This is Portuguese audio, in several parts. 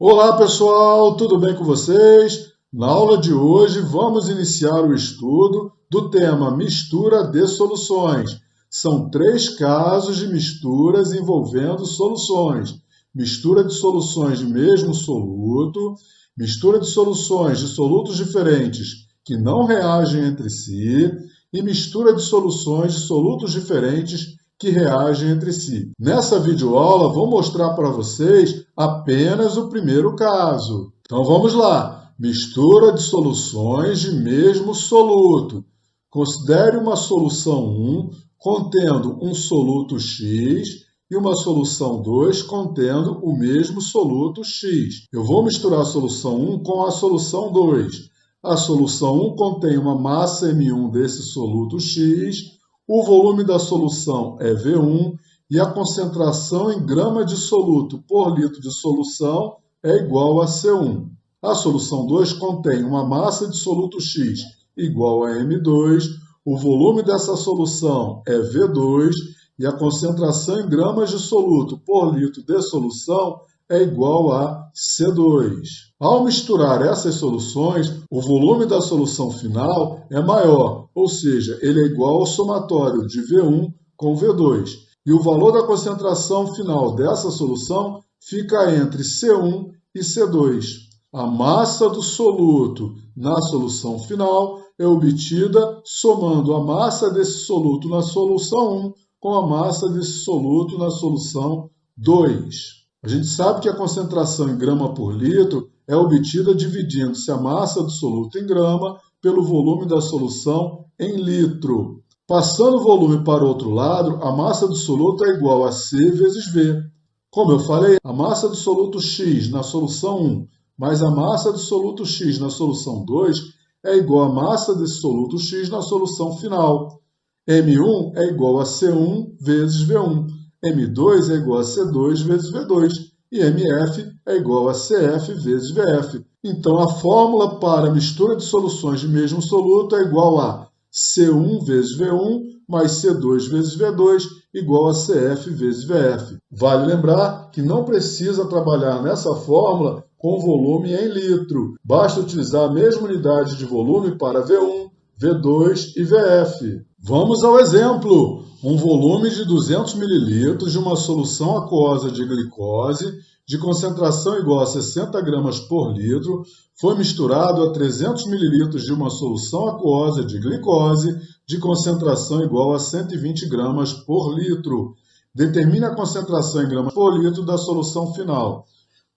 Olá pessoal, tudo bem com vocês? Na aula de hoje vamos iniciar o estudo do tema mistura de soluções. São 3 casos de misturas envolvendo soluções. Mistura de soluções de mesmo soluto, mistura de soluções de solutos diferentes que não reagem entre si e mistura de soluções de solutos diferentes que reagem entre si. Nessa videoaula, vou mostrar para vocês apenas o primeiro caso. Então vamos lá. Mistura de soluções de mesmo soluto. Considere uma solução 1 contendo um soluto X e uma solução 2 contendo o mesmo soluto X. Eu vou misturar a solução 1 com a solução 2. A solução 1 contém uma massa M1 desse soluto X, o volume da solução é V1 e a concentração em grama de soluto por litro de solução é igual a C1. A solução 2 contém uma massa de soluto X igual a M2, o volume dessa solução é V2 e a concentração em gramas de soluto por litro de solução é igual a C2. Ao misturar essas soluções, o volume da solução final é maior, ou seja, ele é igual ao somatório de V1 com V2. E o valor da concentração final dessa solução fica entre C1 e C2. A massa do soluto na solução final é obtida somando a massa desse soluto na solução 1 com a massa desse soluto na solução 2. A gente sabe que a concentração em grama por litro é obtida dividindo-se a massa do soluto em grama pelo volume da solução em litro. Passando o volume para o outro lado, a massa do soluto é igual a C vezes V. Como eu falei, a massa do soluto X na solução 1 mais a massa do soluto X na solução 2 é igual à massa desse soluto X na solução final. M1 é igual a C1 vezes V1. M2 é igual a C2 vezes V2 e MF é igual a CF vezes VF. Então, a fórmula para a mistura de soluções de mesmo soluto é igual a C1 vezes V1 mais C2 vezes V2 igual a CF vezes VF. Vale lembrar que não precisa trabalhar nessa fórmula com volume em litro. Basta utilizar a mesma unidade de volume para V1, V2 e VF. Vamos ao exemplo. Um volume de 200 ml de uma solução aquosa de glicose de concentração igual a 60 gramas por litro foi misturado a 300 ml de uma solução aquosa de glicose de concentração igual a 120 gramas por litro. Determine a concentração em gramas por litro da solução final.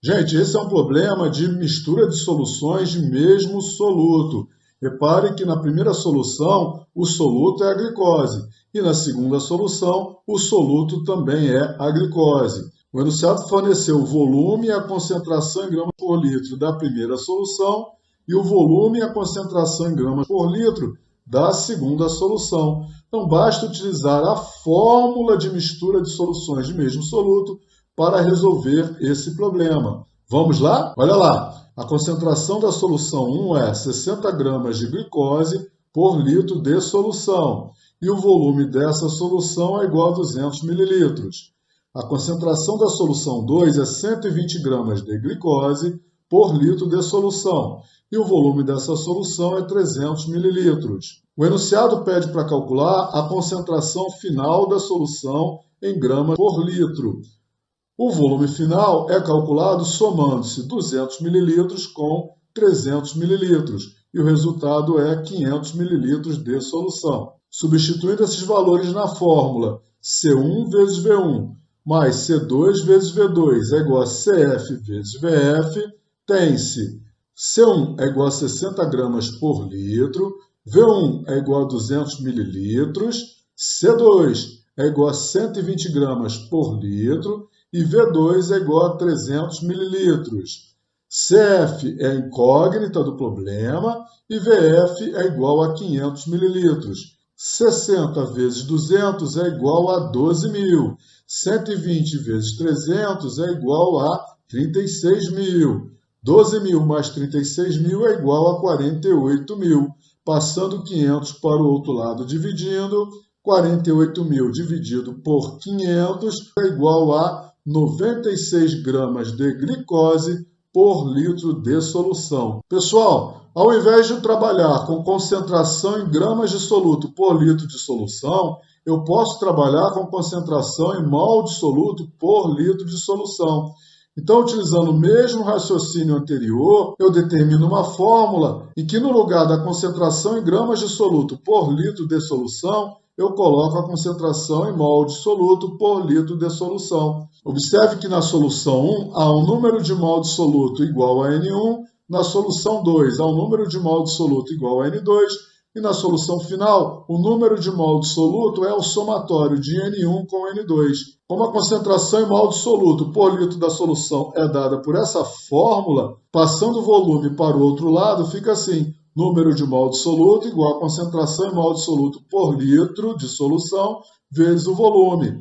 Gente, esse é um problema de mistura de soluções de mesmo soluto. Repare que na primeira solução o soluto é a glicose e na segunda solução o soluto também é a glicose. O enunciado forneceu o volume e a concentração em gramas por litro da primeira solução e o volume e a concentração em gramas por litro da segunda solução. Então basta utilizar a fórmula de mistura de soluções de mesmo soluto para resolver esse problema. Vamos lá? Olha lá. A concentração da solução 1 é 60 gramas de glicose por litro de solução e o volume dessa solução é igual a 200 ml. A concentração da solução 2 é 120 gramas de glicose por litro de solução e o volume dessa solução é 300 ml. O enunciado pede para calcular a concentração final da solução em gramas por litro. O volume final é calculado somando-se 200 ml com 300 ml e o resultado é 500 ml de solução. Substituindo esses valores na fórmula C1 vezes V1 mais C2 vezes V2 é igual a CF vezes VF, tem-se C1 é igual a 60 gramas por litro, V1 é igual a 200 ml, C2 é igual a 120 gramas por litro, e V2 é igual a 300 ml. CF é a incógnita do problema e VF é igual a 500 ml. 60 vezes 200 é igual a 12.000. 120 vezes 300 é igual a 36.000. 12.000 mais 36.000 é igual a 48.000. Passando 500 para o outro lado dividindo, 48.000 dividido por 500 é igual a 96 gramas de glicose por litro de solução. Pessoal, ao invés de trabalhar com concentração em gramas de soluto por litro de solução, eu posso trabalhar com concentração em mol de soluto por litro de solução. Então, utilizando o mesmo raciocínio anterior, eu determino uma fórmula em que, no lugar da concentração em gramas de soluto por litro de solução, eu coloco a concentração em mol de soluto por litro de solução. Observe que na solução 1 há um número de mol de soluto igual a N1, na solução 2 há um número de mol de soluto igual a N2, e na solução final, o número de mol de soluto é o somatório de N1 com N2. Como a concentração em mol de soluto por litro da solução é dada por essa fórmula, passando o volume para o outro lado, fica assim: número de mol de soluto igual a concentração em mol de soluto por litro de solução vezes o volume.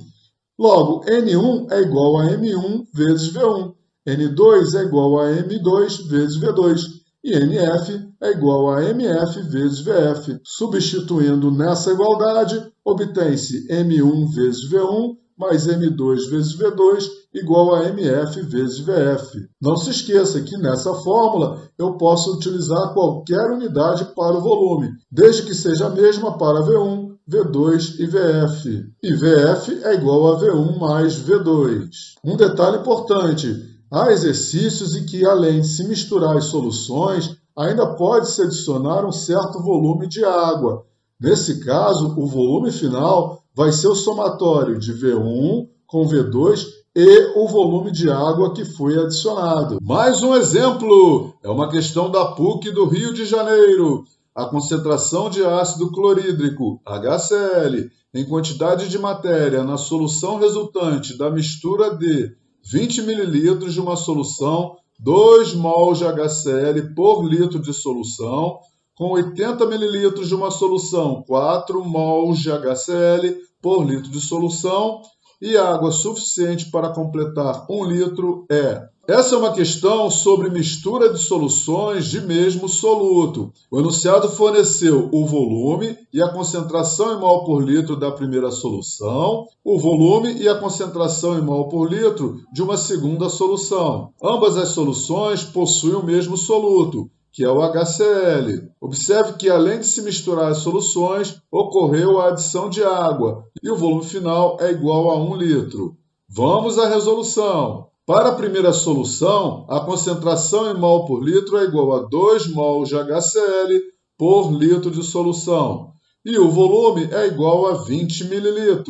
Logo, N1 é igual a M1 vezes V1, N2 é igual a M2 vezes V2, e NF é igual a MF vezes VF. Substituindo nessa igualdade, obtém-se M1 vezes V1 mais M2 vezes V2 igual a MF vezes VF. Não se esqueça que nessa fórmula eu posso utilizar qualquer unidade para o volume, desde que seja a mesma para V1, V2 e VF. E VF é igual a V1 mais V2. Um detalhe importante: há exercícios em que, além de se misturar as soluções, ainda pode-se adicionar um certo volume de água. Nesse caso, o volume final vai ser o somatório de V1 com V2 e o volume de água que foi adicionado. Mais um exemplo, é uma questão da PUC do Rio de Janeiro. A concentração de ácido clorídrico, HCl, em quantidade de matéria na solução resultante da mistura de 20 ml de uma solução, 2 mol de HCl por litro de solução, com 80 ml de uma solução, 4 mol de HCl por litro de solução, e água suficiente para completar 1 litro é. Essa é uma questão sobre mistura de soluções de mesmo soluto. O enunciado forneceu o volume e a concentração em mol por litro da primeira solução, o volume e a concentração em mol por litro de uma segunda solução. Ambas as soluções possuem o mesmo soluto, que é o HCl. Observe que, além de se misturar as soluções, ocorreu a adição de água, e o volume final é igual a 1 litro. Vamos à resolução. Para a primeira solução, a concentração em mol por litro é igual a 2 mol de HCl por litro de solução, e o volume é igual a 20 ml.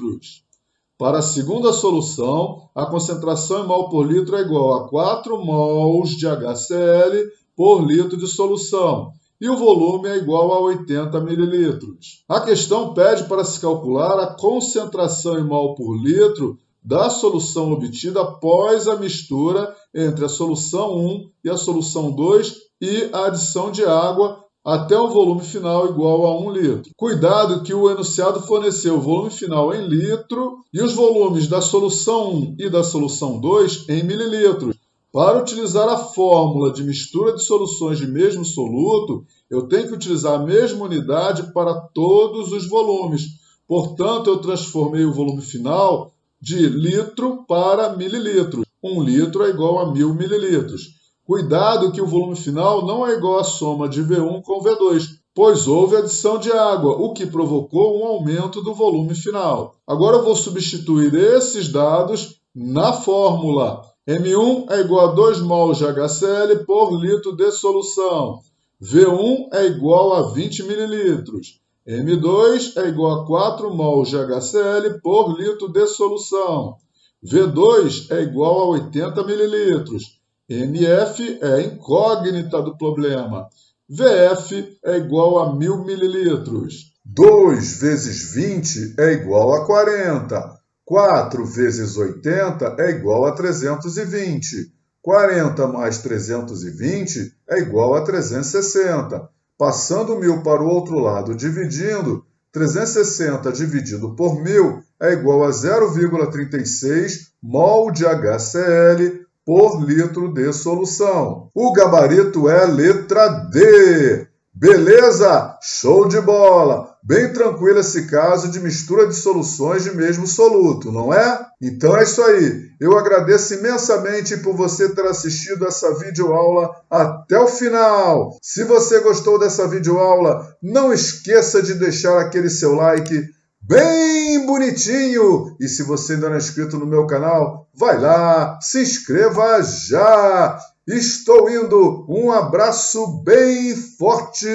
Para a segunda solução, a concentração em mol por litro é igual a 4 mols de HCl por litro de solução, e o volume é igual a 80 ml. A questão pede para se calcular a concentração em mol por litro da solução obtida após a mistura entre a solução 1 e a solução 2 e a adição de água até o volume final igual a 1 litro. Cuidado que o enunciado forneceu o volume final em litro e os volumes da solução 1 e da solução 2 em mililitros. Para utilizar a fórmula de mistura de soluções de mesmo soluto, eu tenho que utilizar a mesma unidade para todos os volumes. Portanto, eu transformei o volume final de litro para mililitros. 1 litro é igual a 1000 mililitros. Cuidado que o volume final não é igual à soma de V1 com V2, pois houve adição de água, o que provocou um aumento do volume final. Agora eu vou substituir esses dados na fórmula. M1 é igual a 2 mols de HCl por litro de solução. V1 é igual a 20 mililitros. M2 é igual a 4 mols de HCl por litro de solução. V2 é igual a 80 mililitros. MF é a incógnita do problema. VF é igual a 1000 mililitros. 2 vezes 20 é igual a 40. 4 vezes 80 é igual a 320. 40 mais 320 é igual a 360. Passando 1000 para o outro lado, dividindo, 360 dividido por 1000 é igual a 0,36 mol de HCl por litro de solução. O gabarito é a letra D. Beleza? Show de bola! Bem tranquilo esse caso de mistura de soluções de mesmo soluto, não é? Então é isso aí. Eu agradeço imensamente por você ter assistido essa videoaula até o final. Se você gostou dessa videoaula, não esqueça de deixar aquele seu like bem bonitinho. E se você ainda não é inscrito no meu canal, vai lá, se inscreva já. Estou indo. Um abraço bem forte.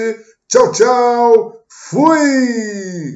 Tchau, tchau. Fui!